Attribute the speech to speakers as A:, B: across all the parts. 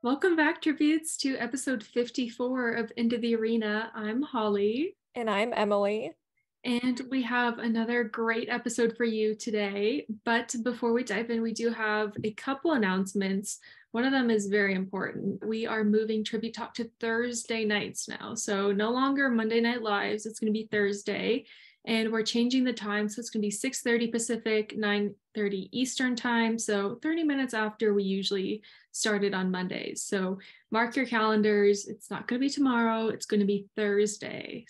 A: Welcome back, tributes, to episode 54 of Into the Arena. I'm Holly,
B: And I'm Emily.
A: and we have another great episode for you today. But before we dive in, we do have a couple announcements. One of them is very important. We are moving Tribute Talk to Thursday nights now. So no longer Monday Night Lives, it's going to be Thursday. And we're changing the time, so it's going to be 6:30 Pacific, 9:30 Eastern time. So 30 minutes after we usually started on Mondays. So mark your calendars. It's not going to be tomorrow. It's going to be Thursday.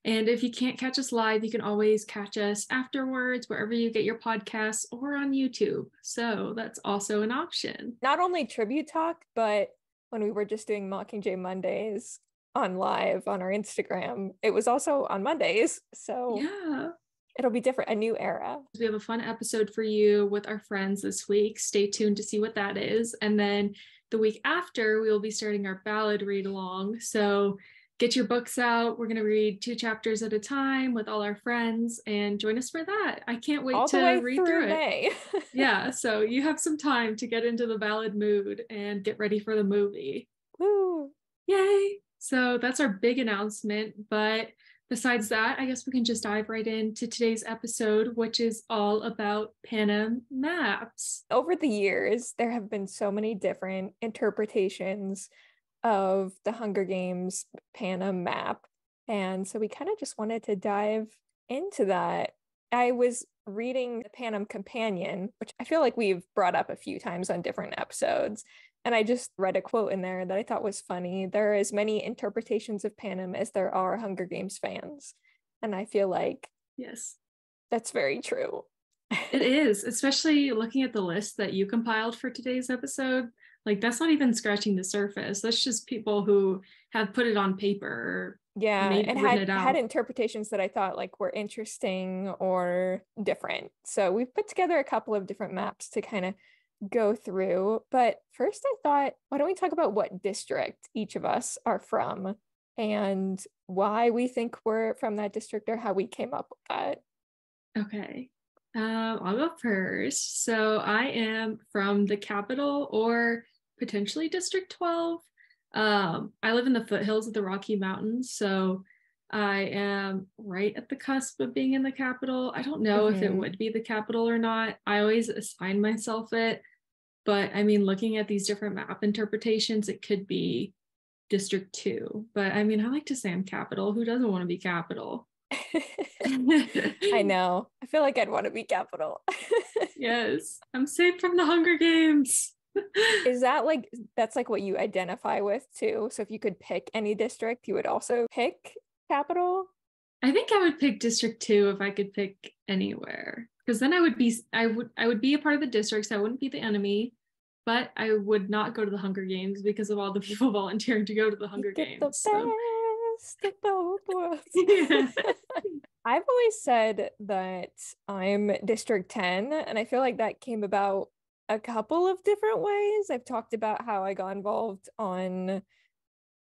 A: And if you can't catch us live, you can always catch us afterwards, wherever you get your podcasts or on YouTube. So that's also an option.
B: Not only Tribute Talk, but when we were just doing Mockingjay Mondays on live on our Instagram, it was also on Mondays. So
A: Yeah.
B: it'll be different, a new era.
A: We have a fun episode for you with our friends this week. Stay tuned to see what that is. And then the week after, we will be starting our ballad read along. So get your books out. We're going to read 2 chapters at a time with all our friends and join us for that. I can't wait
B: All the
A: to
B: way
A: read
B: through
A: through it.
B: May.
A: Yeah, so you have some time to get into the ballad mood and get ready for the movie.
B: Woo.
A: Yay! So that's our big announcement. But besides that, I guess we can just dive right into today's episode, which is all about Panem maps.
B: Over the years, there have been so many different interpretations of the Hunger Games Panem map. And so we kind of just wanted to dive into that. I was reading the Panem Companion, which I feel like we've brought up a few times on different episodes. And I just read a quote in there that I thought was funny. There are as many interpretations of Panem as there are Hunger Games fans. And I feel like
A: Yes,
B: that's very true.
A: it is, especially looking at the list that you compiled for today's episode. Like, that's not even scratching the surface. That's just people who have put it on paper or
B: Yeah,
A: maybe
B: and
A: written
B: had
A: it
B: had
A: out.
B: interpretations that I thought like were interesting or different. So we've put together a couple of different maps to kind of go through. But first I thought, why don't we talk about what district each of us are from and why we think we're from that district or how we came up with that.
A: Okay. I'll go first. So I am from the capital or potentially District 12. I live in the foothills of the Rocky Mountains, so I am right at the cusp of being in the capital. I don't know if it
B: Mhm.
A: would be the capital or not. I always assign myself it, but I mean, looking at these different map interpretations, it could be District 2. But I mean, I like to say I'm capital. Who doesn't want to be capital?
B: I know. I feel like I'd want to be capital.
A: Yes, I'm safe from the Hunger Games.
B: Is that like that's like what you identify with too? So if you could pick any district, you would also pick capital?
A: I think I would pick District 2 if I could pick anywhere. Because then I would be a part of the district, so I wouldn't be the enemy, but I would not go to the Hunger Games because of all the people volunteering to go to the
B: You
A: Hunger
B: get the
A: Games. So
B: best of both worlds.
A: yeah.
B: I've always said that I'm District 10, and I feel like that came about a couple of different ways. I've talked about how I got involved on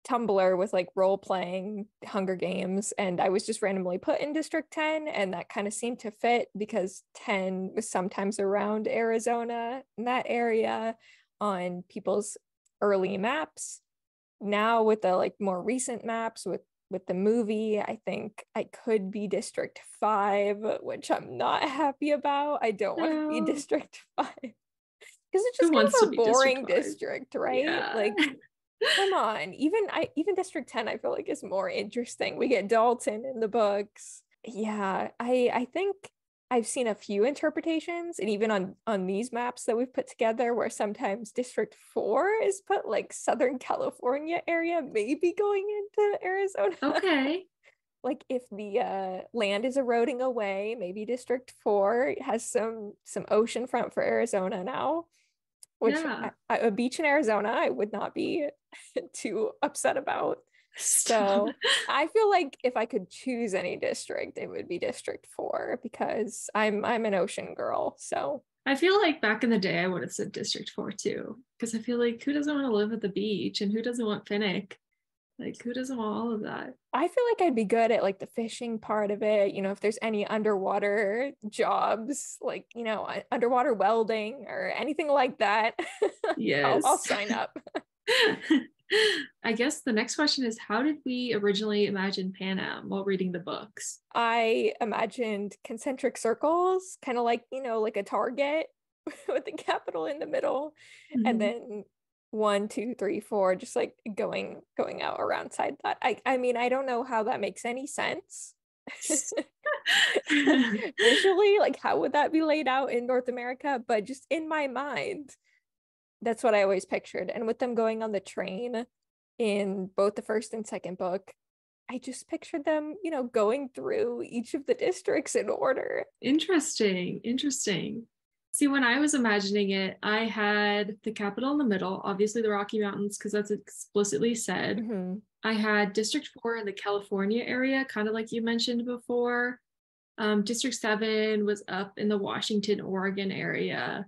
B: Tumblr with like role playing Hunger Games, and I was just randomly put in District 10, and that kind of seemed to fit because 10 was sometimes around Arizona in that area on people's early maps. Now with the like more recent maps with the movie, I think I could be District 5, which I'm not happy about. I don't want to be
A: No.
B: District 5 because it's
A: Who
B: just kind
A: wants to
B: of a
A: be District
B: boring
A: 5?
B: district, right?
A: Yeah.
B: Like come on. Even District 10 I feel like is more interesting. We get Dalton in the books. Yeah, I think I've seen a few interpretations and even on these maps that we've put together where sometimes District 4 is put like Southern California area, maybe going into Arizona.
A: Okay.
B: Like if the land is eroding away, maybe District 4 has some ocean front for Arizona now, which
A: Yeah.
B: a beach in Arizona I would not be too upset about.
A: Stop.
B: So I feel like if I could choose any district, it would be District 4 because I'm an ocean girl. So
A: I feel like back in the day I would have said District 4 too. Because I feel like who doesn't want to live at the beach and who doesn't want Finnick? Like, who doesn't want all of that?
B: I feel like I'd be good at like the fishing part of it. If there's any underwater jobs, like, underwater welding or anything like that, I'll
A: Yes.
B: sign up.
A: I guess the next question is, how did we originally imagine Panem while reading the books?
B: I imagined concentric circles, kind of like a target with the capital in the middle. And
A: Mhm.
B: then 1, 2, 3, 4, just like going out around side that. I mean, I don't know how that makes any sense. Visually, like how would that be laid out in North America? But just in my mind, that's what I always pictured. And with them going on the train in both the first and second book, I just pictured them, going through each of the districts in order.
A: Interesting. Interesting. See, when I was imagining it, I had the capital in the middle, obviously the Rocky Mountains, because that's explicitly said.
B: Mm-hmm.
A: I had District 4 in the California area, kind of like you mentioned before. District 7 was up in the Washington, Oregon area.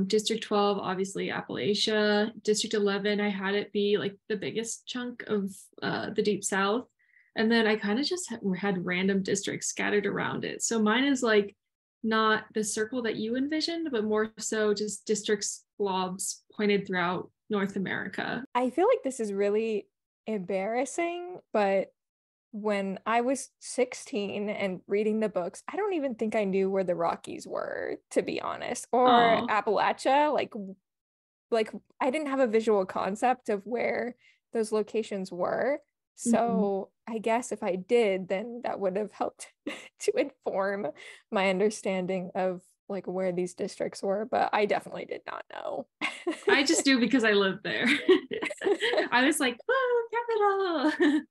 A: District 12, obviously Appalachia. District 11, I had it be like the biggest chunk of the Deep South. And then I kind of just had random districts scattered around it. So mine is like not the circle that you envisioned, but more so just districts, blobs pointed throughout North America.
B: I feel like this is really embarrassing, but when I was 16 and reading the books, I don't even think I knew where the Rockies were, to be honest, or
A: Oh,
B: Appalachia. Like I didn't have a visual concept of where those locations were.
A: mm-hmm.
B: So I guess if I did, then that would have helped to inform my understanding of like where these districts were, but I definitely did not know.
A: I just knew because I lived there. I was like, whoa, capital.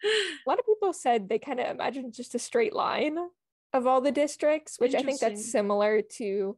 B: A lot of people said they kind of imagined just a straight line of all the districts, which I think that's
A: Interesting.
B: similar to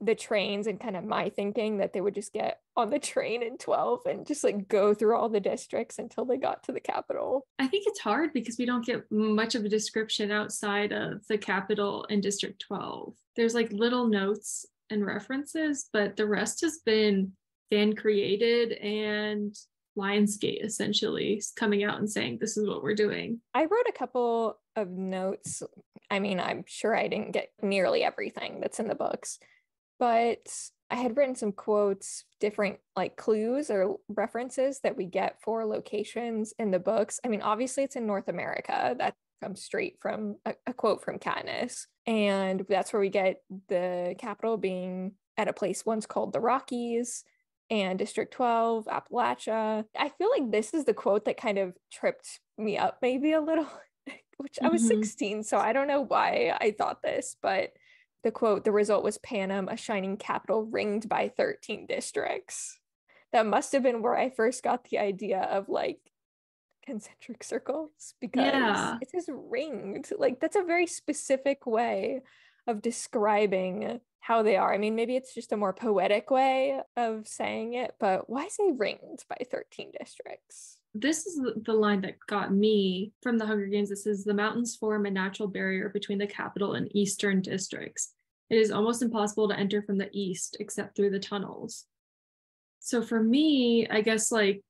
B: the trains and kind of my thinking that they would just get on the train in 12 and just like go through all the districts until they got to the capital.
A: I think it's hard because we don't get much of a description outside of the capital and District 12. There's like little notes and references, but the rest has been fan created and Lionsgate essentially coming out and saying, this is what we're doing.
B: I wrote a couple of notes. I mean, I'm sure I didn't get nearly everything that's in the books, but I had written some quotes, different like clues or references that we get for locations in the books. I mean, obviously it's in North America. That comes straight from a quote from Katniss. And that's where we get the capital being at a place once called the Rockies and District 12, Appalachia. I feel like this is the quote that kind of tripped me up maybe a little, which I was
A: Mm-hmm.
B: 16, so I don't know why I thought this, but the quote, the result was Panem, a shining capital ringed by 13 districts. That must have been where I first got the idea of like concentric circles because
A: Yeah.
B: it is ringed. Like that's a very specific way of describing how they are. I mean, maybe it's just a more poetic way of saying it, but why say ringed by 13 districts?
A: This is the line that got me from the Hunger Games. It says the mountains form a natural barrier between the capital and eastern districts. It is almost impossible to enter from the east except through the tunnels. So for me, I guess like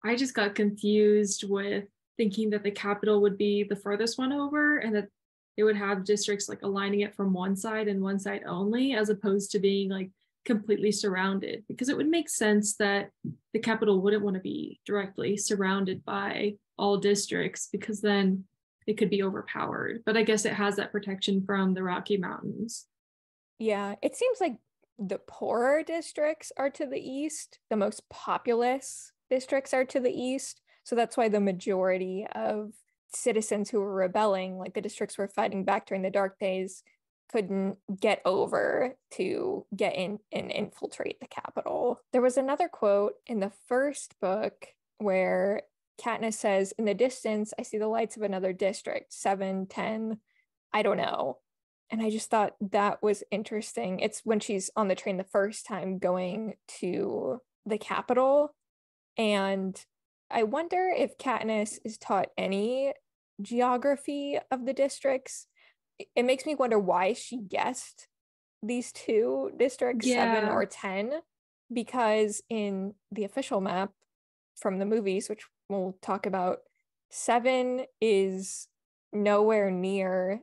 A: I just got confused with thinking that the capital would be the furthest one over and that it would have districts like aligning it from one side and one side only, as opposed to being like completely surrounded, because it would make sense that the capital wouldn't want to be directly surrounded by all districts because then it could be overpowered. But I guess it has that protection from the Rocky Mountains.
B: Yeah, it seems like the poorer districts are to the east, the most populous districts are to the east. So that's why the majority of citizens who were rebelling, like the districts were fighting back during the Dark Days, couldn't get over to get in and infiltrate the capital. There was another quote in the first book where Katniss says, in the distance, I see the lights of another district, 7, 10, I don't know. And I just thought that was interesting. It's when she's on the train the first time going to the capital. And I wonder if Katniss is taught any geography of the districts. It makes me wonder why she guessed these two districts, 7
A: Yeah.
B: or 10, because in the official map from the movies, which we'll talk about, 7 is nowhere near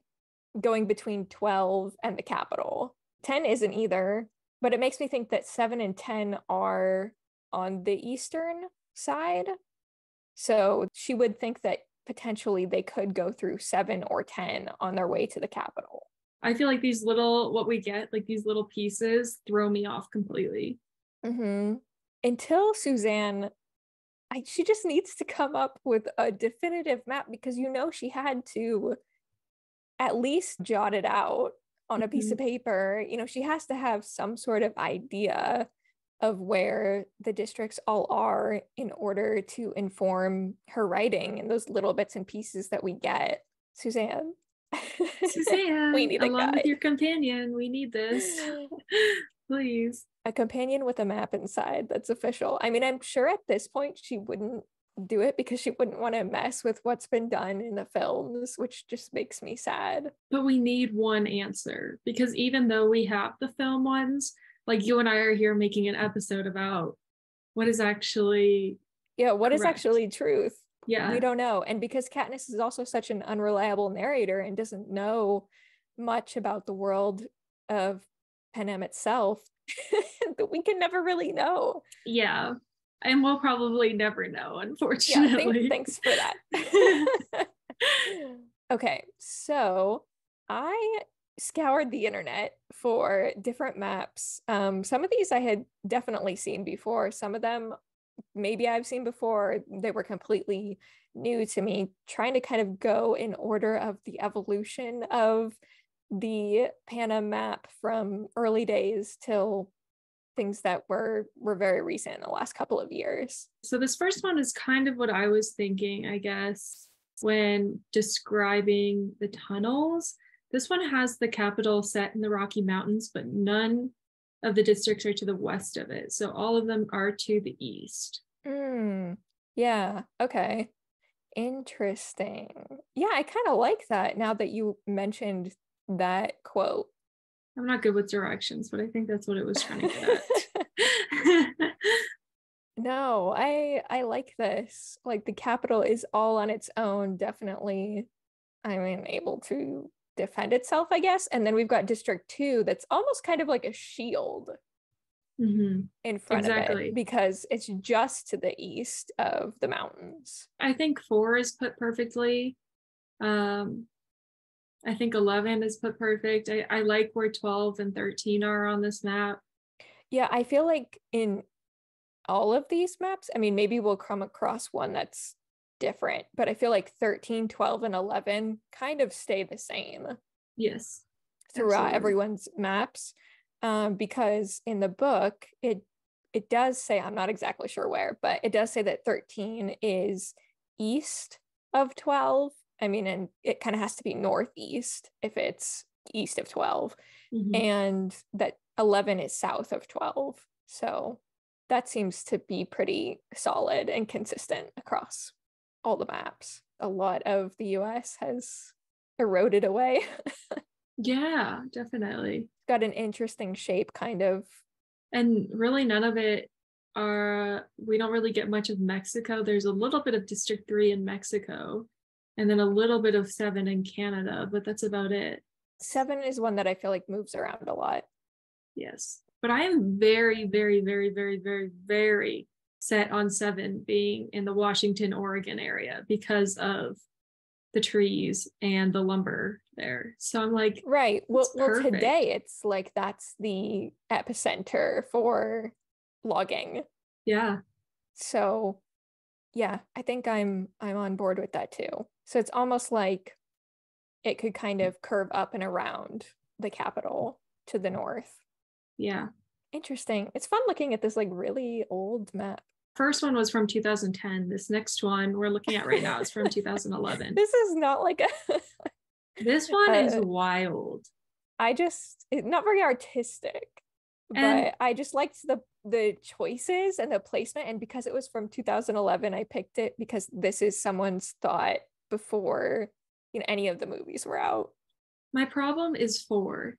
B: going between 12 and the capital. 10 isn't either, but it makes me think that 7 and 10 are on the eastern side. So she would think that potentially they could go through 7 or 10 on their way to the capital.
A: I feel like these little, what we get, like these little pieces throw me off completely.
B: Until Suzanne, she just needs to come up with a definitive map, because she had to at least jot it out on a piece of paper. She has to have some sort of idea of where the districts all are in order to inform her writing and those little bits and pieces that we get. Suzanne.
A: Suzanne,
B: we need
A: along with your companion, we need this. Please.
B: A companion with a map inside. That's official. I mean, I'm sure at this point she wouldn't do it because she wouldn't want to mess with what's been done in the films, which just makes me sad.
A: But we need one answer, because even though we have the film ones, like you and I are here making an episode about what is actually
B: what is
A: correct.
B: Actually truth.
A: Yeah,
B: we don't know. And because Katniss is also such an unreliable narrator and doesn't know much about the world of Panem itself, that we can never really know.
A: Yeah, and we'll probably never know, unfortunately.
B: Thanks for that. Okay, so I scoured the internet for different maps. Some of these I had definitely seen before. Some of them maybe I've seen before. They were completely new to me, trying to kind of go in order of the evolution of the Panem map from early days till things that were very recent in the last couple of years.
A: So this first one is kind of what I was thinking, I guess, when describing the tunnels. This one has the capital set in the Rocky Mountains, but none of the districts are to the west of it. So all of them are to the east.
B: Yeah, okay. Interesting. Yeah, I kind of like that now that you mentioned that quote.
A: I'm not good with directions, but I think that's what it was trying to get at.
B: No, I like this. Like the capital is all on its own, definitely, I mean, able to defend itself, I guess. And then we've got District 2 that's almost kind of like a shield in front of it, because it's just to the east of the mountains.
A: I think 4 is put perfectly. I think 11 is put perfect. I like where 12 and 13 are on this map.
B: Yeah, I feel like in all of these maps, I mean, maybe we'll come across one that's different, but I feel like 13, 12, and 11 kind of stay the same.
A: Yes.
B: Throughout everyone's maps. Because in the book, it does say, I'm not exactly sure where, but it does say that 13 is east of 12. I mean, and it kind of has to be northeast if it's east of 12, and that 11 is south of 12. So that seems to be pretty solid and consistent across all the maps. A lot of the US has eroded away.
A: Yeah, definitely.
B: Got an interesting shape, kind of.
A: And really none of it we don't really get much of Mexico. There's a little bit of District 3 in Mexico, and then a little bit of 7 in Canada, but that's about it.
B: 7 is one that I feel like moves around a lot.
A: Yes. But I am very, very, very, very, very, very set on 7 being in the Washington, Oregon area because of the trees and the lumber there. So I'm like,
B: right. Well, today it's like that's the epicenter for logging.
A: Yeah.
B: So yeah, I think I'm on board with that too. So it's almost like it could kind of curve up and around the capital to the north.
A: Yeah.
B: Interesting. It's fun looking at this like really old map.
A: First one was from 2010. This next one we're looking at right now is from 2011.
B: This is not like a
A: this one is wild.
B: Not very artistic, but I just liked the choices and the placement. And because it was from 2011, I picked it because this is someone's thought before any of the movies were out.
A: My problem is 4.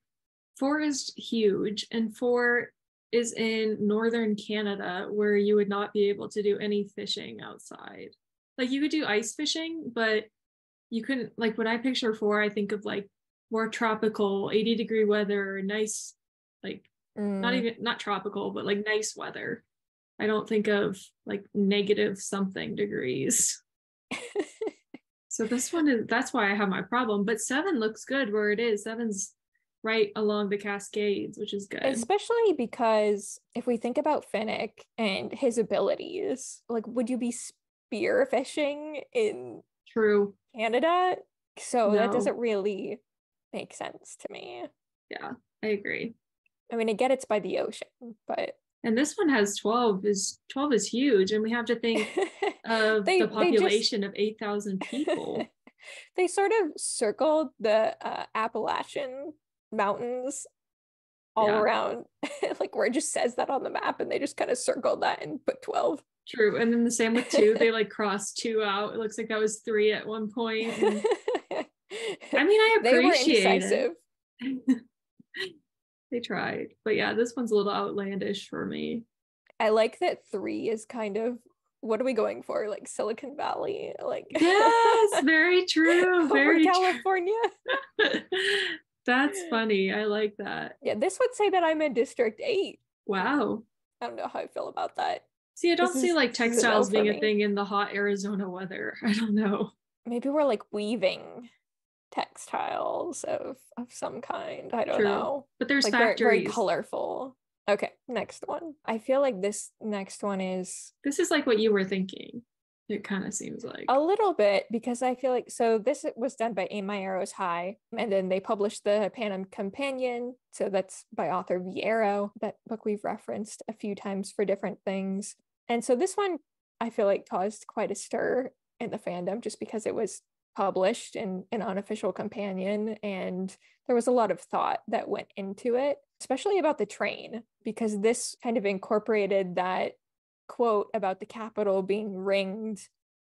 A: 4 is huge, and 4 is in northern Canada, where you would not be able to do any fishing outside. like you could do ice fishing, but you couldn't, like when I picture 4, I think of like more tropical, 80-degree weather, nice, like not tropical, but like nice weather. I don't think of like negative something degrees. So this one is, that's why I have my problem. But 7 looks good where it is. 7's right along the Cascades, which is good.
B: Especially because if we think about Finnick and his abilities, like, would you be spear fishing in
A: True
B: Canada? So that
A: No.
B: doesn't really make sense to me.
A: Yeah, I agree.
B: I mean, I get it's by the ocean, but
A: And this one has 12 is huge, and we have to think of the population of 8,000 people.
B: They sort of circled the Appalachian Mountains all around, like where it just says that on the map, and they just kind of circled that and put 12.
A: True. And then the same with 2, they like crossed 2 out. It looks like that was 3 at one point. And I mean, I appreciate it. They tried. But yeah, this one's a little outlandish for me.
B: I like that 3 is kind of, what are we going for? Like Silicon Valley? Like
A: yes, very true. Very
B: California.
A: True. That's funny. I like that.
B: Yeah, this would say that I'm in District 8.
A: Wow.
B: I don't know how I feel about that.
A: See, I don't see like textiles being a thing in the hot Arizona weather. I don't know.
B: Maybe we're like weaving textiles of some kind. I don't know.
A: But there's
B: like
A: factories.
B: Very colorful. Okay, next one. I feel like this next one is...
A: This is like what you were thinking. It kind of seems like.
B: A little bit, because I feel like... So this was done by Aim My Arrows High, and then they published the Panem Companion. So that's by author V. Arrow. That book we've referenced a few times for different things. And so this one, I feel like caused quite a stir in the fandom just because it was published in an unofficial companion, and there was a lot of thought that went into it, especially about the train, because this kind of incorporated that quote about the capital being ringed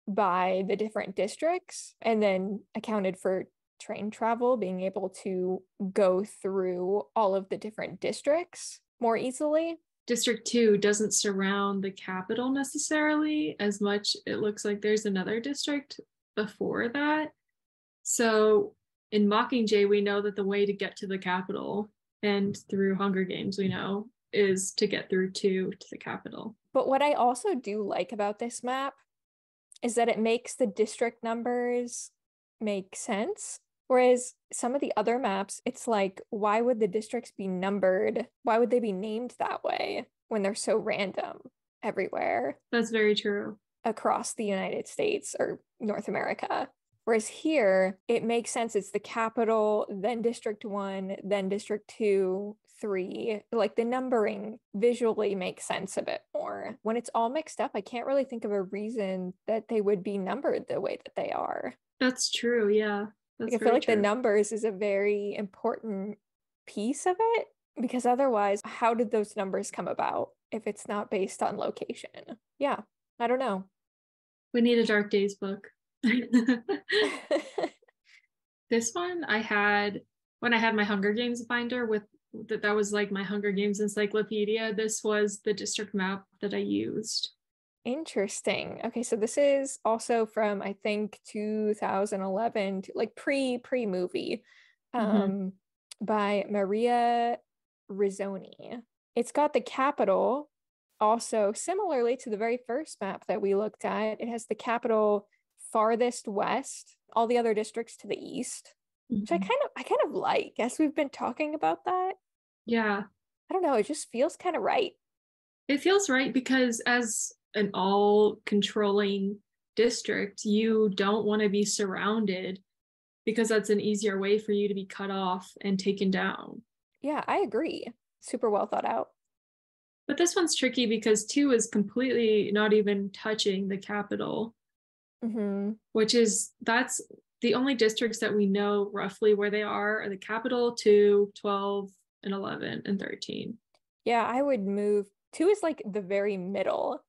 B: by the different districts, and then accounted for train travel being able to go through all of the different districts more easily.
A: District 2 doesn't surround the capital necessarily as much. It looks like there's another district before that. So in Mockingjay, we know that the way to get to the capital, and through Hunger Games, we know, is to get through 2 to the capital.
B: But what I also do like about this map is that it makes the district numbers make sense. Whereas some of the other maps, it's like, why would the districts be numbered? Why would they be named that way when they're so random everywhere?
A: That's very true.
B: Across the United States or North America. Whereas here, it makes sense. It's the capital, then District 1, then District 2, 3. Like the numbering visually makes sense a bit more. When it's all mixed up, I can't really think of a reason that they would be numbered the way that they are.
A: That's true, yeah.
B: Like, I feel like the numbers is a very important piece of it, because otherwise, how did those numbers come about if it's not based on location? Yeah, I don't know.
A: We need a Dark Days book. This one I had when I had my Hunger Games binder with that was like my Hunger Games encyclopedia. This was the district map that I used.
B: Interesting. Okay, so this is also from, I think, 2011, like pre-movie, by Maria Rizzoni. It's got the capital, also similarly to the very first map that we looked at. It has the capital farthest west, all the other districts to the east, which I kind of like. Guess we've been talking about that.
A: Yeah.
B: I don't know, it just feels kind of right.
A: It feels right because as an all-controlling district, you don't want to be surrounded because that's an easier way for you to be cut off and taken down.
B: Yeah, I agree. Super well thought out.
A: But this one's tricky because 2 is completely not even touching the capital, which is, that's the only districts that we know roughly where they are the capital, 2, 12, and 11, and 13.
B: Yeah, I would move. 2 is like the very middle.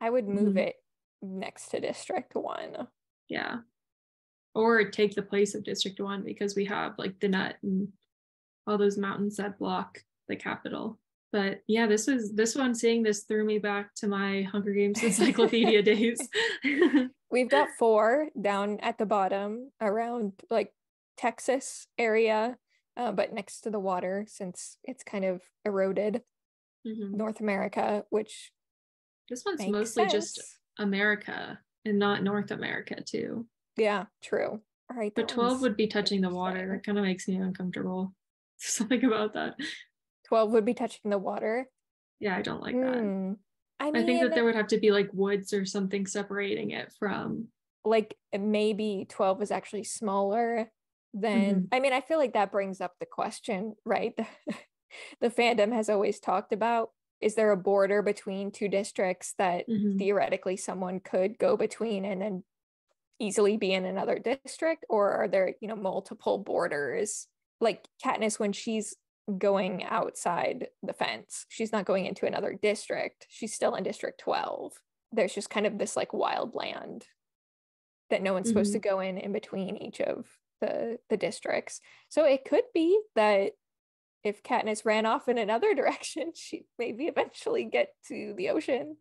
B: I would move it next to District 1.
A: Yeah. Or take the place of District 1 because we have like the Nut and all those mountains that block the capital. But yeah, this one, seeing this threw me back to my Hunger Games encyclopedia days.
B: We've got 4 down at the bottom around like Texas area, but next to the water since it's kind of eroded. North America, which
A: this one's
B: makes
A: mostly
B: sense.
A: just America and not North America too.
B: Yeah, true. All right,
A: but 12 would be touching the water. It kind of makes me uncomfortable. Something about that.
B: 12 would be touching the water.
A: Yeah, I don't like that.
B: I
A: think
B: mean,
A: that there would have to be like woods or something separating it from.
B: like maybe 12 is actually smaller than, I mean, I feel like that brings up the question, right? The fandom has always talked about, is there a border between 2 districts that theoretically someone could go between and then easily be in another district? Or are there, you know, multiple borders? Like Katniss, when she's going outside the fence, she's not going into another district. She's still in District 12. There's just kind of this like wild land that no one's supposed to go in between each of the districts. So it could be that if Katniss ran off in another direction, she'd maybe eventually get to the ocean.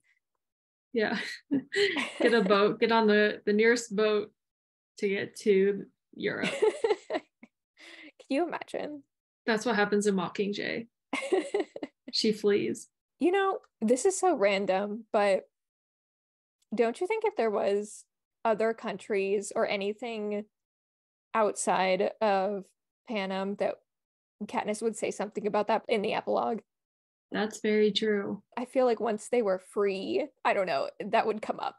A: Yeah. Get a boat, get on the nearest boat to get to Europe.
B: Can you imagine?
A: That's what happens in Mockingjay. She flees.
B: You know, this is so random, but don't you think if there was other countries or anything outside of Panem that Katniss would say something about that in the epilogue?
A: That's very true.
B: I feel like once they were free, I don't know, that would come up.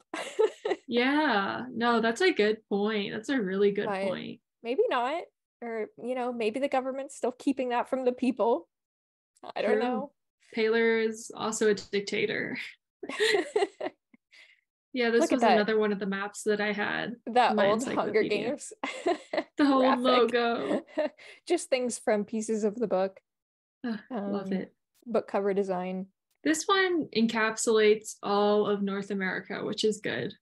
A: Yeah, no, that's a good point. That's a really good point.
B: Maybe not. Or, you know, maybe the government's still keeping that from the people. I don't know.
A: Paler is also a dictator. Yeah, this was another one of the maps that I had.
B: That old Hunger Games.
A: The whole logo.
B: Just things from pieces of the book.
A: Love it.
B: Book cover design.
A: This one encapsulates all of North America, which is good.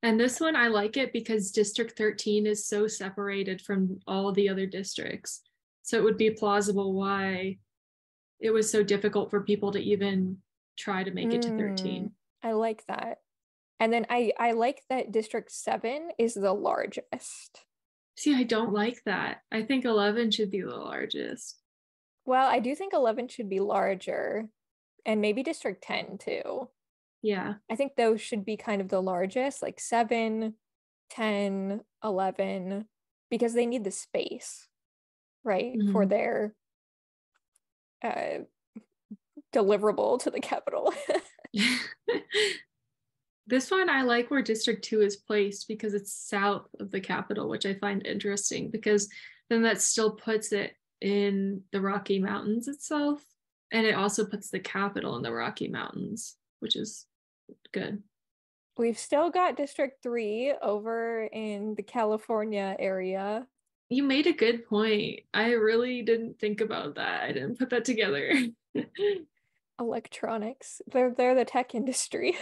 A: And this one, I like it because District 13 is so separated from all the other districts. So it would be plausible why it was so difficult for people to even try to make it to 13.
B: I like that. And then I like that District 7 is the largest.
A: See, I don't like that. I think 11 should be the largest.
B: Well, I do think 11 should be larger, and maybe District 10 too.
A: Yeah.
B: I think those should be kind of the largest, like 7, 10, 11, because they need the space, right, for their deliverable to the capital.
A: This one, I like where District 2 is placed because it's south of the capital, which I find interesting because then that still puts it in the Rocky Mountains itself. And it also puts the capital in the Rocky Mountains, which is good.
B: We've still got District 3 over in the California area.
A: You made a good point. I really didn't think about that. I didn't put that together.
B: Electronics. They're the tech industry.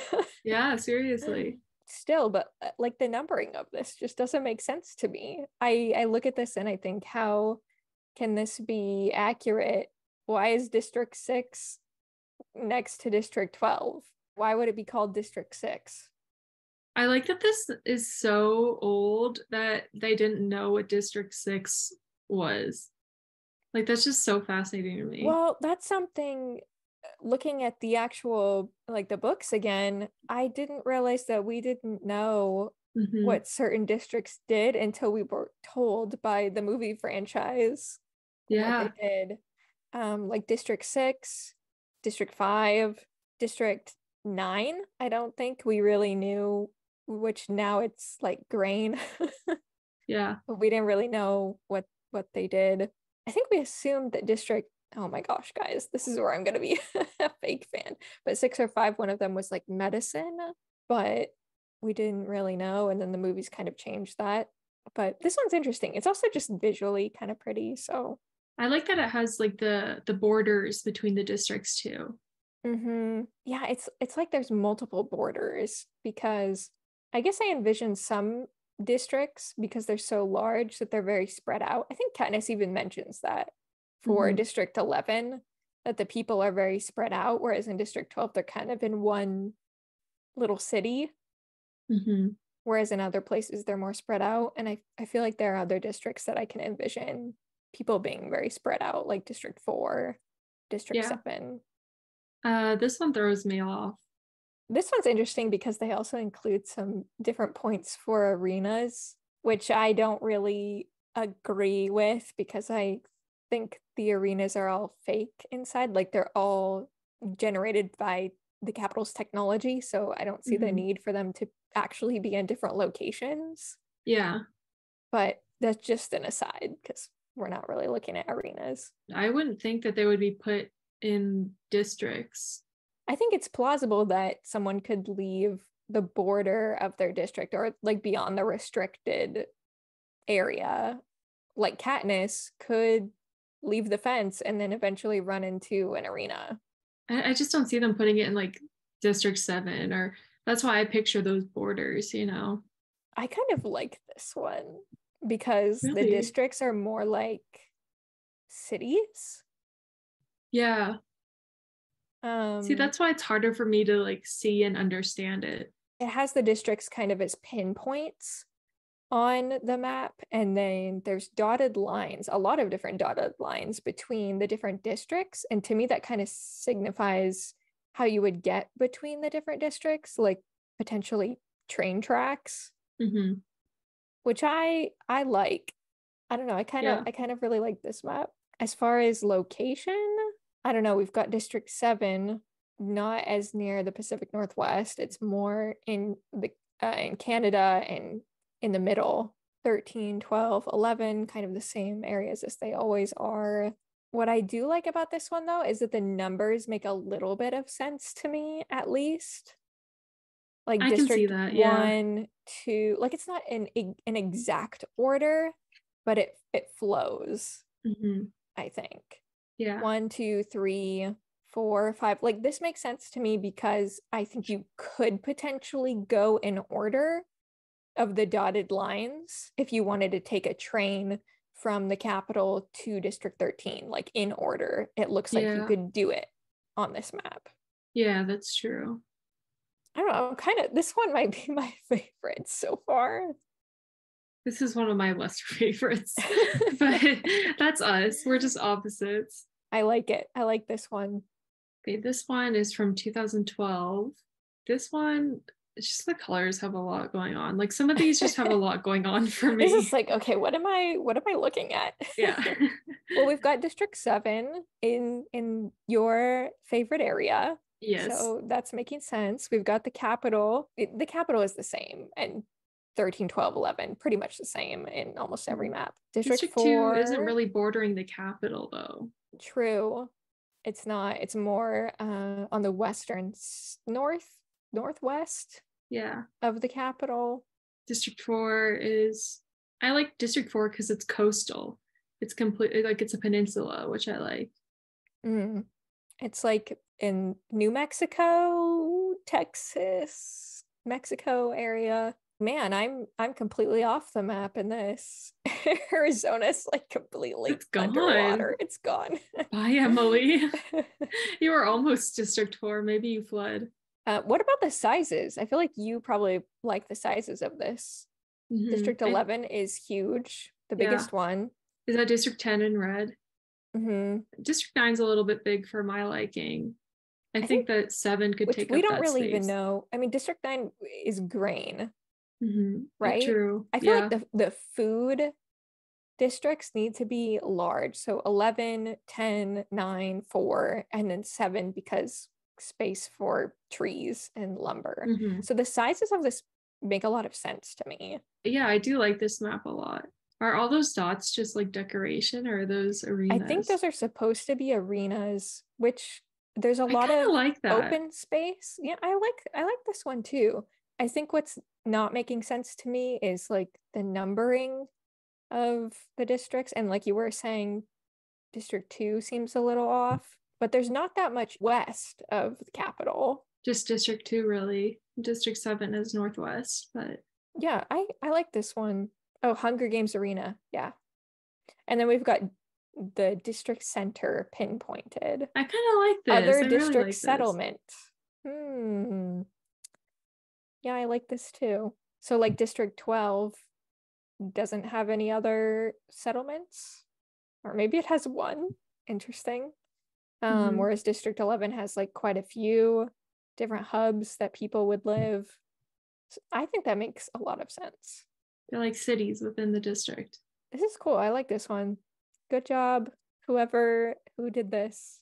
A: Yeah, seriously.
B: Still, but like the numbering of this just doesn't make sense to me. I look at this and I think, how can this be accurate? Why is District 6 next to District 12? Why would it be called District 6?
A: I like that this is so old that they didn't know what District 6 was. Like, that's just so fascinating to me.
B: Well, that's something, looking at the actual, like the books again, I didn't realize that we didn't know what certain districts did until we were told by the movie franchise what they did. Like District 6, District 5, District 9, I don't think we really knew, which now it's like grain.
A: Yeah.
B: But we didn't really know what they did. I think we assumed that District, oh my gosh, guys, this is where I'm going to be a fake fan. But 6 or 5, one of them was like medicine, but we didn't really know. And then the movies kind of changed that. But this one's interesting. It's also just visually kind of pretty. So
A: I like that it has like the borders between the districts too.
B: Yeah, it's like there's multiple borders, because I guess I envision some districts, because they're so large, that they're very spread out. I think Katniss even mentions that for District 11, that the people are very spread out, whereas in District 12, they're kind of in one little city, whereas in other places, they're more spread out. And I feel like there are other districts that I can envision people being very spread out, like District 4, District 7.
A: This one throws me off.
B: This one's interesting because they also include some different points for arenas, which I don't really agree with because I think the arenas are all fake inside. Like they're all generated by the Capitol's technology. So I don't see the need for them to actually be in different locations.
A: Yeah.
B: But that's just an aside because we're not really looking at arenas.
A: I wouldn't think that they would be put in districts.
B: I think it's plausible that someone could leave the border of their district or like beyond the restricted area. Like Katniss could leave the fence and then eventually run into an arena.
A: I just don't see them putting it in like District 7, or that's why I picture those borders, you know.
B: I kind of like this one because the
A: Really?
B: districts are more like cities.
A: Yeah. See, that's why it's harder for me to like see and understand it.
B: It has the districts kind of as pinpoints on the map, and then there's dotted lines, a lot of different dotted lines between the different districts, and to me that kind of signifies how you would get between the different districts, like potentially train tracks, which I like. I don't know, I kind of really like this map. As far as location, I don't know, we've got District 7 not as near the Pacific Northwest. It's more in Canada and in the middle. 13, 12, 11, kind of the same areas as they always are. What I do like about this one, though, is that the numbers make a little bit of sense to me, at least. Like
A: I
B: District
A: can see that, yeah.
B: 1, 2, like it's not in an exact order, but it flows, I think.
A: Yeah.
B: 1, 2, 3, 4, 5. Like this makes sense to me because I think you could potentially go in order of the dotted lines if you wanted to take a train from the Capitol to District 13, like in order. It looks like you could do it on this map.
A: Yeah, that's true.
B: I don't know, kind of, this one might be my favorite so far.
A: This is one of my lesser favorites, but that's us. We're just opposites.
B: I like it. I like this one.
A: Okay, this one is from 2012. This one, it's just the colors have a lot going on. Like some of these just have a lot going on for me.
B: This is like, okay, what am I looking at?
A: Yeah.
B: Well, we've got District 7 in your favorite area.
A: Yes.
B: So that's making sense. We've got the Capitol. The Capitol is the same, and 13, 12, 11, pretty much the same in almost every map. District 4
A: 2 isn't really bordering the Capitol, though.
B: True. It's not. It's more on the western northwest of the Capitol.
A: District 4 is, I like District 4 because it's coastal. It's completely like it's a peninsula, which I like.
B: It's like in New Mexico, Texas, Mexico area. Man, I'm completely off the map in this. Arizona's like completely underwater. It's gone.
A: Bye, Emily. You were almost District 4. Maybe you fled.
B: What about the sizes? I feel like you probably like the sizes of this. District 11 is huge, the biggest one.
A: Is that District 10 in red? District 9 is a little bit big for my liking. I think that 7 could take up that space.
B: We don't really even know. I mean, District 9 is grain, right?
A: True.
B: I feel like the food districts need to be large. So 11, 10, 9, 4, and then 7 because space for trees and lumber. So the sizes of this make a lot of sense to me.
A: Yeah, I do like this map a lot. Are all those dots just like decoration, or are those arenas?
B: I think those are supposed to be arenas, which there's a lot of
A: like that.
B: Open space. Yeah, I like this one too. I think what's not making sense to me is like the numbering of the districts, and like you were saying, District 2 seems a little off, but there's not that much west of the Capitol.
A: Just District 2, really. District 7 is northwest, but
B: yeah, I like this one. Oh, Hunger Games Arena. Yeah. And then we've got the district center pinpointed.
A: I kind of like this.
B: Other
A: I really
B: district
A: like this.
B: settlement. Yeah, I like this too. So like District 12 doesn't have any other settlements, or maybe it has one. Interesting. Whereas District 11 has like quite a few different hubs that people would live. So I think that makes a lot of sense.
A: They're like cities within the district.
B: This is cool. I like this one. Good job, who did this.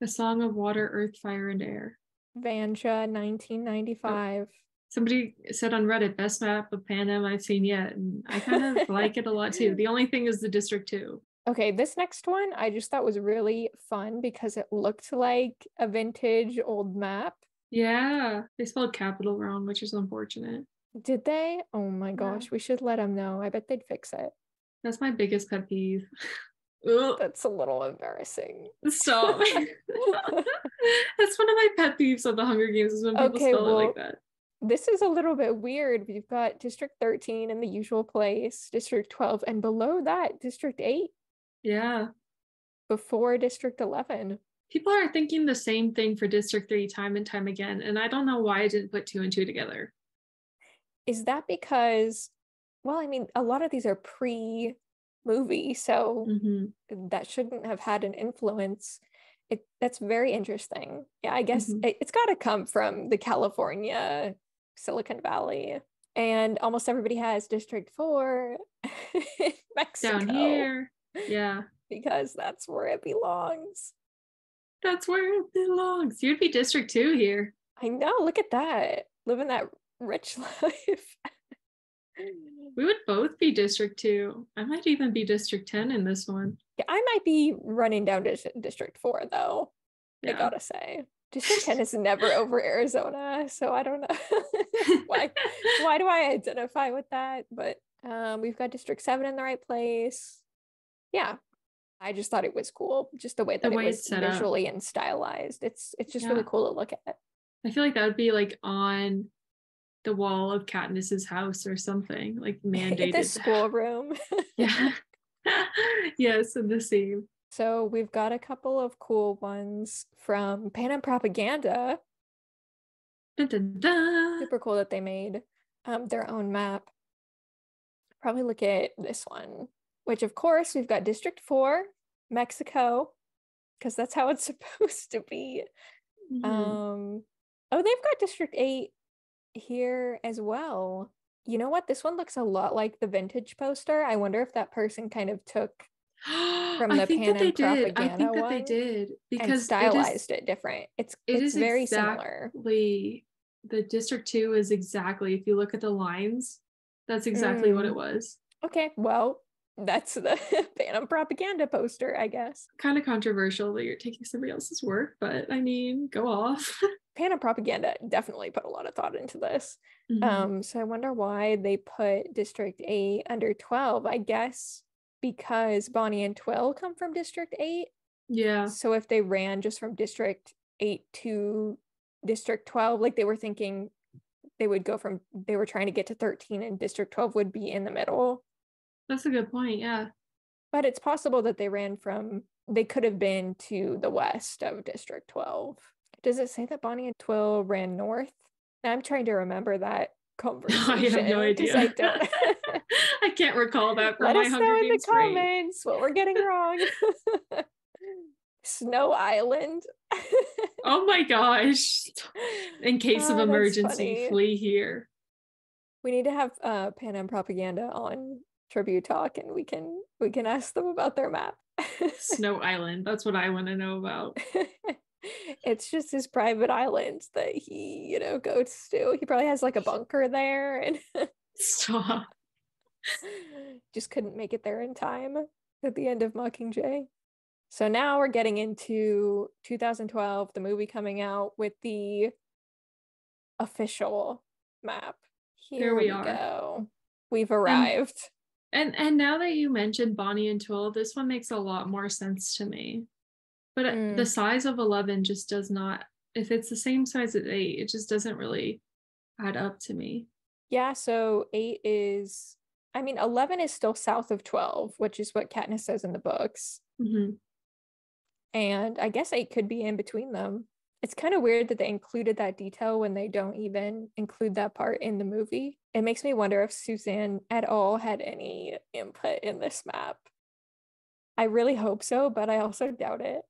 A: The Song of Water, Earth, Fire, and Air.
B: Vanja, 1995.
A: Somebody said on Reddit, best map of Panem I've seen yet. And I kind of like it a lot too. The only thing is the District 2.
B: Okay, this next one I just thought was really fun because it looked like a vintage old map.
A: Yeah, they spelled capital wrong, which is unfortunate.
B: Did they? Oh my gosh, we should let them know. I bet they'd fix it.
A: That's my biggest pet peeve.
B: That's a little embarrassing.
A: Stop. That's one of my pet peeves of the Hunger Games is when people spell it like that.
B: This is a little bit weird. We've got District 13 in the usual place, District 12, and below that, District 8.
A: Yeah.
B: Before District 11.
A: People are thinking the same thing for District 3 time and time again, and I don't know why I didn't put 2 and 2 together.
B: Is that because, well, I mean, a lot of these are pre-movie, so that shouldn't have had an influence. That's very interesting. Yeah, I guess it's got to come from the California Silicon Valley. And almost everybody has District 4 in Mexico.
A: Down here. Yeah.
B: Because that's where it belongs.
A: That's where it belongs. You'd be District 2 here.
B: I know. Look at that. Living that rich life.
A: We would both be District 2. I might even be District 10 in this one.
B: Yeah, I might be running down to District 4, though.
A: Yeah.
B: I gotta say. District 10 is never over Arizona, so I don't know why do I identify with that? But we've got District 7 in the right place. Yeah, I just thought it was cool, just the way that it was visually and stylized. It's just really cool to look at.
A: I feel like that would be like on the wall of Katniss's house or something, like mandated.
B: The schoolroom.
A: Yeah. Yes, and the same.
B: So we've got a couple of cool ones from Panem Propaganda.
A: Dun, dun, dun.
B: Super cool that they made their own map. Probably look at this one, which of course we've got District 4, Mexico, because that's how it's supposed to be. Oh, they've got District 8 here as well. You know what? This one looks a lot like the vintage poster. I wonder if that person kind of took from the Panem Propaganda
A: I think that
B: one
A: they did because
B: and stylized it different. It's very similar.
A: The District 2 is exactly, if you look at the lines, that's exactly what it was.
B: Okay, well, that's the Panem Propaganda poster, I guess.
A: Kind of controversial that you're taking somebody else's work, but I mean, go off.
B: Panem Propaganda definitely put a lot of thought into this. So I wonder why they put District 8 under 12. I guess because Bonnie and Twill come from District 8.
A: Yeah.
B: So if they ran just from District 8 to District 12, like they were thinking they were trying to get to 13 and District 12 would be in the middle.
A: That's a good point, yeah.
B: But it's possible that they could have been to the west of District 12. Does it say that Bonnie and Twill ran north? I'm trying to remember that conversation.
A: I have no idea.
B: I don't.
A: I can't recall that from
B: Let
A: my
B: us
A: Hunger
B: know in the
A: Games brain.
B: comments what we're getting wrong. Snow Island.
A: Oh my gosh. In case of emergency, flee here.
B: We need to have Panem Propaganda on Tribute Talk and we can ask them about their map.
A: Snow Island. That's what I want to know about.
B: It's just his private island that he, goes to. He probably has like a bunker there and
A: Stop.
B: Just couldn't make it there in time at the end of Mockingjay. So now we're getting into 2012, the movie coming out with the official map. Here we go. We've arrived.
A: And now that you mentioned Bonnie and Twill, this one makes a lot more sense to me. But the size of 11 just does not, if it's the same size as 8, it just doesn't really add up to me.
B: Yeah, so 8 is I mean, 11 is still south of 12, which is what Katniss says in the books.
A: Mm-hmm.
B: And I guess 8 could be in between them. It's kind of weird that they included that detail when they don't even include that part in the movie. It makes me wonder if Suzanne at all had any input in this map. I really hope so, but I also doubt it.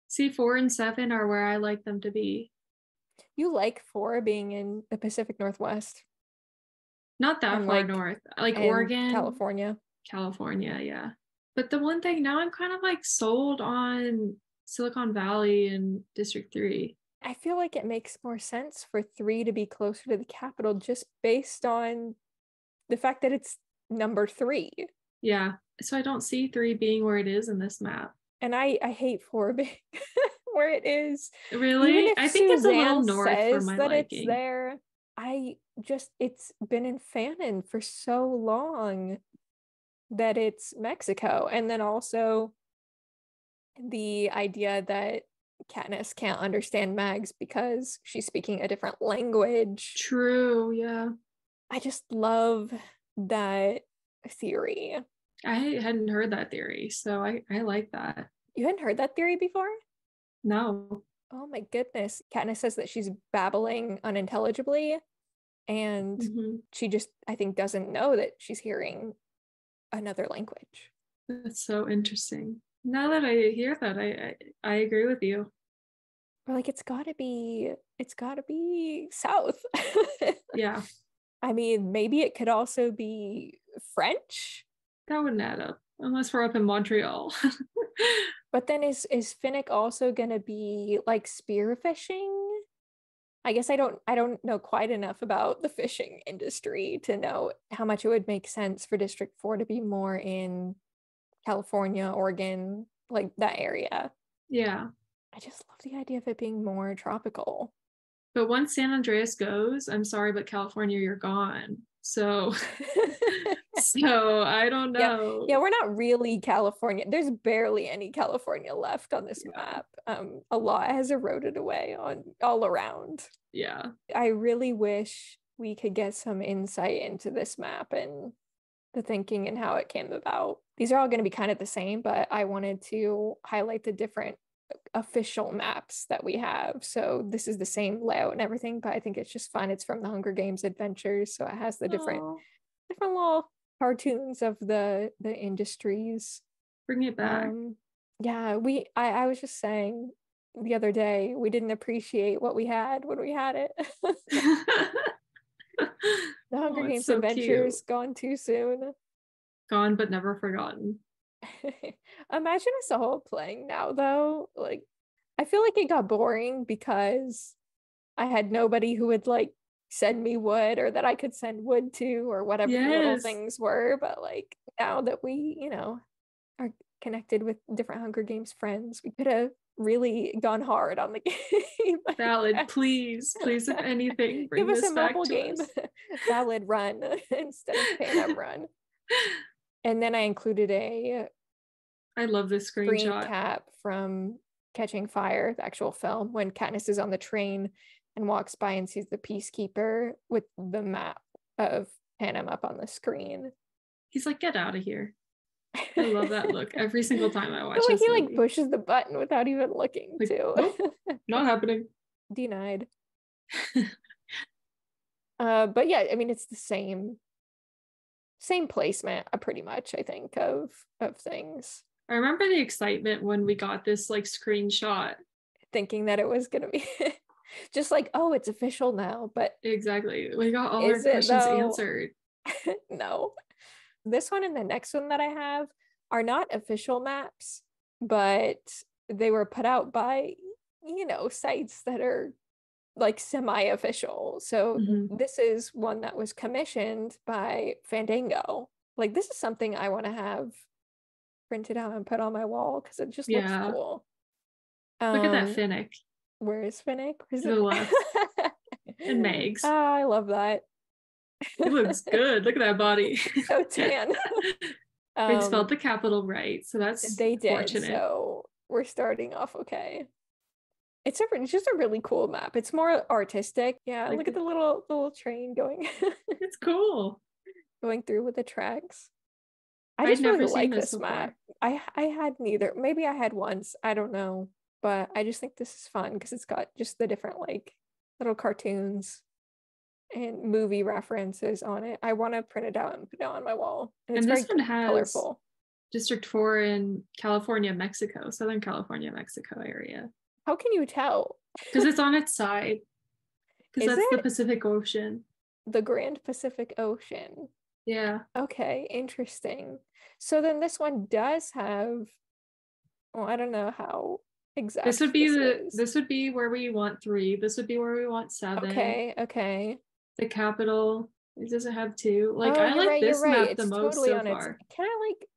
A: See, 4 and 7 are where I like them to be.
B: You like 4 being in the Pacific Northwest
A: Not that
B: and
A: far
B: like
A: north, like
B: in
A: Oregon,
B: California.
A: California, yeah. But the one thing now I'm kind of like sold on Silicon Valley and District 3.
B: I feel like it makes more sense for 3 to be closer to the capital just based on the fact that it's number 3.
A: Yeah. So I don't see 3 being where it is in this map.
B: And I hate 4 being where it is.
A: Really?
B: Even if
A: I think it's a little
B: Suzanne
A: north for
B: says
A: my
B: that it's
A: liking.
B: there, it's been in fanon for so long that it's Mexico. And then also the idea that Katniss can't understand Mags because she's speaking a different language.
A: True, yeah.
B: I just love that theory.
A: I hadn't heard that theory, so I like that.
B: You hadn't heard that theory before?
A: No.
B: Oh my goodness. Katniss says that she's babbling unintelligibly, and
A: Mm-hmm.
B: she just, I think, doesn't know that she's hearing another language.
A: That's so interesting. Now that I hear that, I agree with you.
B: Or like it's gotta be south.
A: Yeah,
B: I mean, maybe it could also be French.
A: that wouldn't add up unless we're up in Montreal.
B: But then is Finnick also gonna be like spearfishing? I guess I don't know quite enough about the fishing industry to know how much it would make sense for District 4 to be more in California, Oregon, like that area.
A: Yeah.
B: I just love the idea of it being more tropical.
A: But once San Andreas goes, I'm sorry, but California, you're gone. So so I don't
B: Yeah,
A: know.
B: yeah, we're not really California. There's barely any California left on this
A: Yeah.
B: map. A lot has eroded away on all around.
A: Yeah.
B: I really wish we could get some insight into this map and the thinking and how it came about. These are all going to be kind of the same, but I wanted to highlight the different official maps that we have. So this is the same layout and everything, but I think it's just fun. It's from the Hunger Games Adventures, so it has the different little cartoons of the industries.
A: Bring it back.
B: Yeah, I was just saying the other day we didn't appreciate what we had when we had it. The Hunger Games
A: So
B: Adventures
A: cute.
B: gone too soon.
A: Gone but never forgotten.
B: Imagine us all playing now though. Like I feel like it got boring because I had nobody who would like send me wood or that I could send wood to or whatever the little
A: Yes.
B: things were. But like now that we, are connected with different Hunger Games friends, we could have really gone hard on the game.
A: Valid. Please, if anything,
B: Give
A: bring
B: us a
A: this back
B: mobile
A: to
B: game.
A: us.
B: Valid run instead of Panem run. And then I included a
A: I love this
B: screen
A: screenshot.
B: cap from Catching Fire, the actual film, when Katniss is on the train and walks by and sees the Peacekeeper with the map of Panem up on the screen.
A: He's like, get out of here. I love that look every single time I watch
B: like
A: this
B: he
A: movie.
B: like pushes the button without even looking
A: like,
B: too.
A: Nope, not happening.
B: Denied. But yeah, I mean it's the same placement, pretty much, I think, of things.
A: I remember the excitement when we got this like screenshot.
B: Thinking that it was gonna be just like, oh, it's official now, but
A: exactly. We got all our questions answered.
B: No. This one and the next one that I have are not official maps, but they were put out by, sites that are like semi-official. So this is one that was commissioned by Fandango. Like this is something I want to have printed out and put on my wall because it just looks cool.
A: Look at that Finnick.
B: Where is Finnick?
A: To the left. And Megs.
B: Oh, I love that.
A: He looks good. Look at that body.
B: So tan.
A: They spelled the capital right, so that's
B: they did.
A: fortunate.
B: So we're starting off okay. It's just a really cool map. It's more artistic. Yeah, like look at the little train going.
A: It's cool.
B: going through with the tracks. I
A: I'd
B: just really
A: never seen
B: like
A: this
B: this
A: before.
B: map. I had neither. Maybe I had once. I don't know. But I just think this is fun because it's got just the different like little cartoons and movie references on it. I want to print it out and put it on my wall. And it's
A: And this
B: very
A: one has
B: colorful.
A: District 4 in California, Mexico, Southern California, Mexico area.
B: How can you tell?
A: Because it's on its side. Because
B: Is
A: that's the
B: it
A: Pacific Ocean.
B: the Grand Pacific Ocean?
A: Yeah.
B: Okay, interesting. So then this one does have, well, I don't know how exact this is.
A: This would be where we want 3. This would be where we want 7.
B: Okay, okay.
A: The capital, it doesn't have 2. Like,
B: Oh,
A: I like
B: you're
A: this
B: right.
A: map the
B: It's
A: most
B: totally
A: so
B: on its,
A: far.
B: can I like,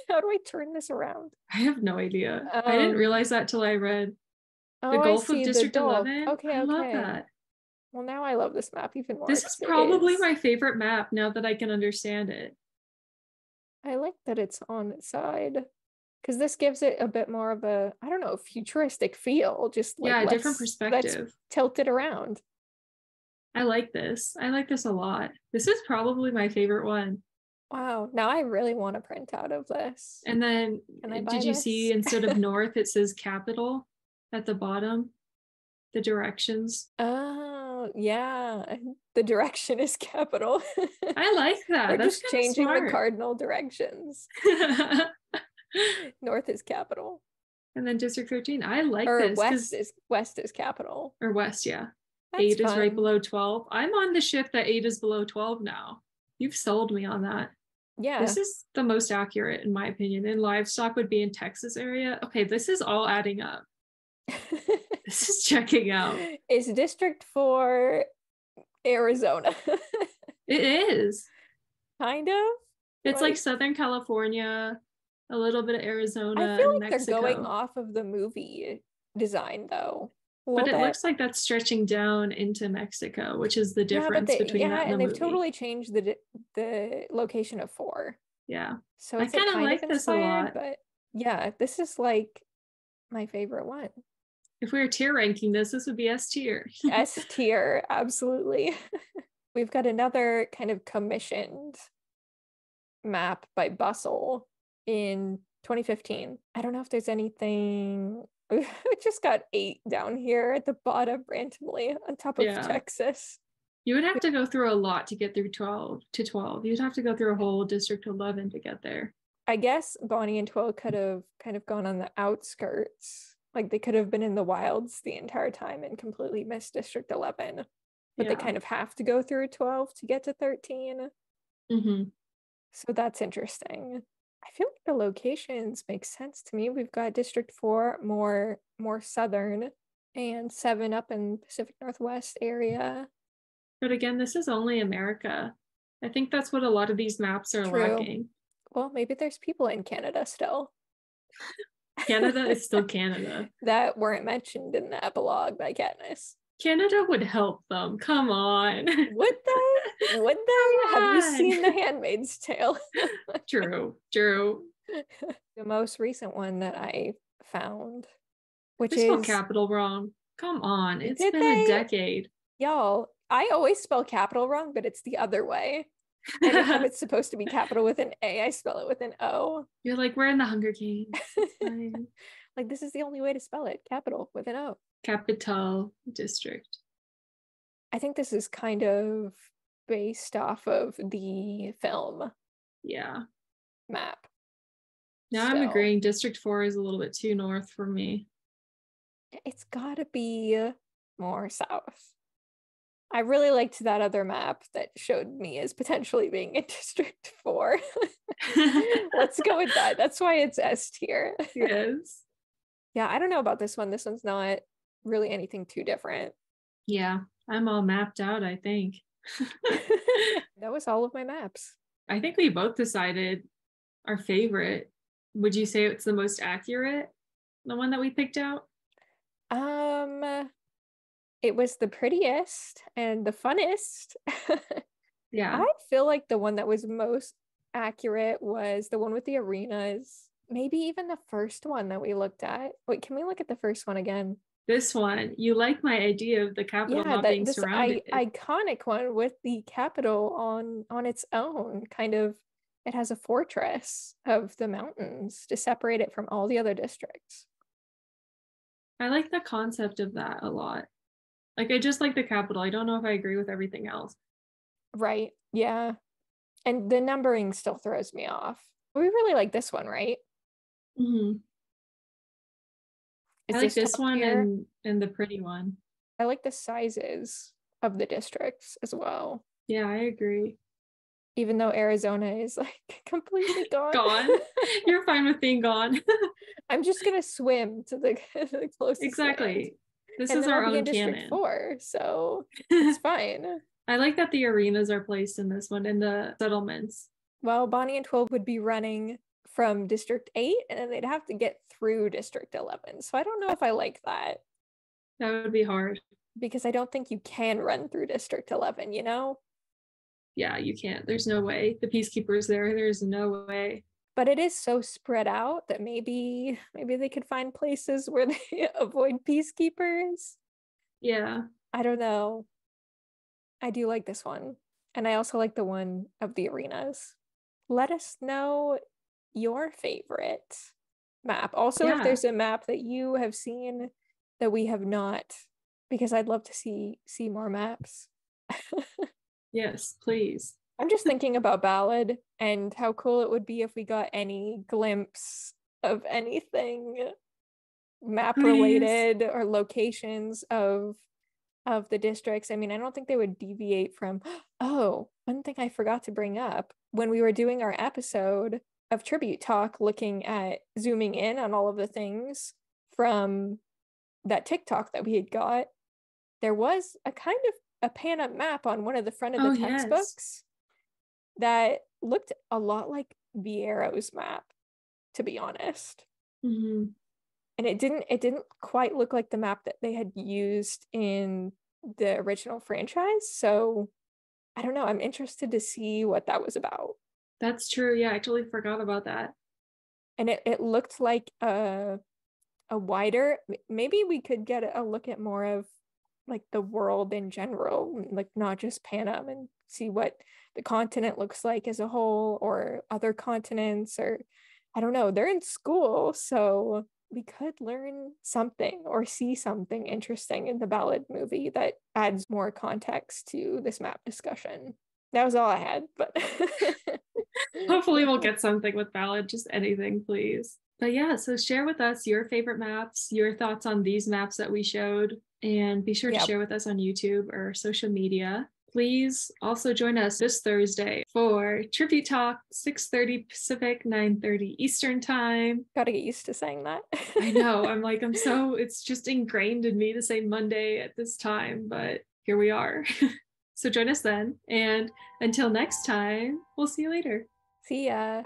B: how do I turn this around?
A: I have no idea. I didn't realize that till I read the
B: Oh, I
A: Gulf of
B: see the
A: District
B: dog.
A: 11.
B: Okay,
A: I love
B: okay.
A: that.
B: Well, now I love this map even more
A: This is
B: because it
A: probably
B: is.
A: my favorite map now that I can understand it.
B: I like that it's on its side because this gives it a bit more of a, I don't know, futuristic feel. Just like
A: Yeah, a different
B: let's
A: perspective.
B: tilt it around.
A: I like this. I like this a lot. This is probably my favorite one.
B: Wow, now I really want to print out of this.
A: And then,
B: Can I buy
A: did you see
B: this?
A: instead of north, it says capital at the bottom? The directions.
B: Oh, yeah. The direction is capital.
A: I like that.
B: We're
A: That's
B: just
A: kind of
B: changing the
A: smart.
B: cardinal directions. North is capital.
A: And then District 13. I like
B: Or
A: this because,
B: west is capital.
A: or West, yeah.
B: That's
A: 8 is right
B: fun.
A: below 12. I'm on the ship that 8 is below 12 now. You've sold me on that.
B: Yeah.
A: This is the most accurate, in my opinion. And livestock would be in Texas area. Okay, this is all adding up. This is checking out.
B: Is District 4 Arizona?
A: It is.
B: Kind of.
A: It's like Southern California, a little bit of Arizona
B: I feel
A: and
B: like they're going
A: Mexico.
B: off of the movie design though.
A: But it looks like that's stretching down into Mexico, which is the difference between that and the
B: they've
A: movie.
B: totally changed the location of 4.
A: Yeah.
B: So
A: I
B: it's
A: kind of
B: kind
A: like
B: of
A: this a
B: inspired,
A: lot.
B: but yeah, this is like my favorite one.
A: If we were tier ranking this would be S tier.
B: S tier, absolutely. We've got another kind of commissioned map by Bustle in 2015. I don't know if there's anything. We just got 8 down here at the bottom randomly on top of Texas.
A: You would have to go through a lot to get through 12 to 12. You'd have to go through a whole District 11 to get there.
B: I guess Bonnie and 12 could have kind of gone on the outskirts. Like they could have been in the wilds the entire time and completely missed District 11. But they kind of have to go through 12 to get to 13.
A: Mm-hmm.
B: So that's interesting. I feel like the locations make sense to me. We've got District 4 more southern and 7 up in Pacific Northwest area.
A: But again, this is only America. I think that's what a lot of these maps are lacking.
B: Well, maybe there's people in Canada still.
A: Canada is still Canada.
B: That weren't mentioned in the epilogue by Katniss.
A: Canada would help them. Come on.
B: Would they? Would they? Have you seen The Handmaid's Tale?
A: True.
B: The most recent one that I found, which
A: is spelled capital wrong. Come on. It's been a decade.
B: Y'all, I always spell capital wrong, but it's the other way. Anytime it's supposed to be capital with an A, I spell it with an O.
A: You're like, we're in the Hunger Games. It's fine.
B: Like, this is the only way to spell it. Capital with an O.
A: Capital District.
B: I think this is kind of based off of the film.
A: Yeah.
B: Map.
A: Now I'm agreeing District 4 is a little bit too north for me.
B: It's gotta be more south. I really liked that other map that showed me as potentially being in District 4. Let's go with that. That's why it's S tier.
A: Yes.
B: Yeah, I don't know about this one. This one's not really anything too different.
A: Yeah, I'm all mapped out, I think.
B: That was all of my maps.
A: I think we both decided our favorite. Would you say it's the most accurate? The one that we picked out?
B: It was the prettiest and the funnest.
A: Yeah.
B: I feel like the one that was most accurate was the one with the arenas. Maybe even the first one that we looked at. Wait, can we look at the first one again?
A: This one, you like my idea of the capital
B: Yeah,
A: not being
B: this
A: surrounded.
B: iconic one with the capital on its own, kind of. It has a fortress of the mountains to separate it from all the other districts.
A: I like the concept of that a lot. Like, I just like the capital. I don't know if I agree with everything else.
B: Right. Yeah. And the numbering still throws me off. We really like this one, right?
A: Hmm. I
B: Is
A: like
B: this
A: this
B: top
A: one
B: tier?
A: and the pretty one.
B: I like the sizes of the districts as well,
A: Yeah, I agree.
B: even though Arizona is like completely gone.
A: Gone. You're fine with being gone.
B: I'm just gonna swim to the closest land,
A: Exactly. This
B: and
A: is
B: then I'll
A: our
B: be in
A: own
B: District
A: canon.
B: 4, so it's fine.
A: I like that the arenas are placed in this one in the settlements.
B: Well, Bonnie and 12 would be running from District 8, and then they'd have to get through District 11. So I don't know if I like that
A: That would be hard.
B: because I don't think you can run through District 11, you know?
A: Yeah, you can't. There's no way. The peacekeepers there, there's no way.
B: But it is so spread out that maybe they could find places where they avoid peacekeepers.
A: Yeah.
B: I don't know. I do like this one. And I also like the one of the arenas. Let us know your favorite map. Also, if
A: Yeah.
B: there's a map that you have seen that we have not, because I'd love to see more maps.
A: Yes, please.
B: I'm just thinking about Ballad and how cool it would be if we got any glimpse of anything map
A: Please.
B: related or locations of the districts. I mean, I don't think they would deviate from. Oh, one thing I forgot to bring up when we were doing our episode of Tribute Talk, looking at zooming in on all of the things from that TikTok that we had got, there was a kind of a pan-up map on one of the front of the
A: Oh, yes.
B: textbooks that looked a lot like Viero's map, to be honest.
A: Hmm.
B: And it didn't quite look like the map that they had used in the original franchise. So I don't know. I'm interested to see what that was about.
A: That's true. Yeah, I totally forgot about that.
B: And it looked like a wider, maybe we could get a look at more of like the world in general, like not just Panem, and see what the continent looks like as a whole, or other continents, or I don't know. They're in school, so we could learn something or see something interesting in the Ballad movie that adds more context to this map discussion. That was all I had, but
A: Hopefully, we'll get something with Ballad, just anything, please. But yeah, so share with us your favorite maps, your thoughts on these maps that we showed, and be sure to
B: yeah,
A: share with us on YouTube or social media. Please also join us this Thursday for Tribute Talk, 6:30 Pacific, 9:30 Eastern Time.
B: gotta get used to saying that.
A: I know, it's just ingrained in me to say Monday at this time, but here we are. So join us then. And until next time, we'll see you later.
B: See ya.